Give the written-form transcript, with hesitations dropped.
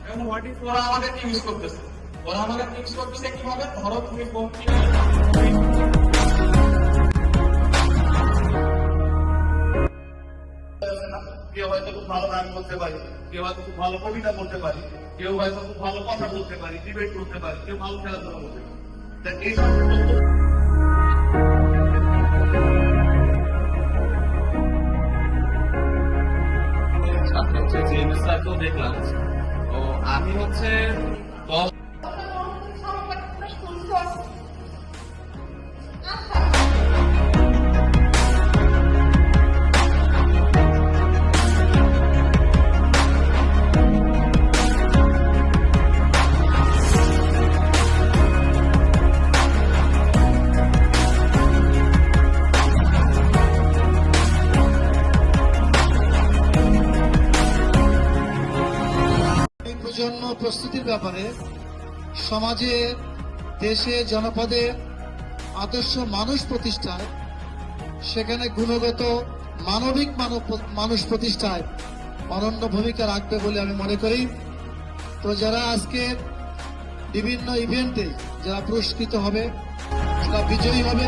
এবং ওরা আমাদের ইউজ করতেছে। ওরা আমাদের ইউজ করতেছে কিভাবে? ধরো তুমি কেউ হয়তো খুব ভালো গান করতে পারি, কেউ হয়তো খুব ভালো কবিতা বলতে পারি, কেউ হয়তো খুব ভালো কথা বলতে পারি, ডিবেট করতে পারি, কেউ ভালো খেলাধুলা করতে পারি। তা এই সমস্ত দেখলাম। তো আমি হচ্ছে প্রজন্ম প্রস্তুতির ব্যাপারে সমাজে, দেশে, জনপদে আদর্শ মানুষ প্রতিষ্ঠায়, সেখানে গুণগত মানবিক মানুষ প্রতিষ্ঠায় অনন্য ভূমিকা রাখবে বলে আমি মনে করি। তো যারা আজকে বিভিন্ন ইভেন্টে যারা পুরস্কৃত হবে, যারা বিজয়ী হবে,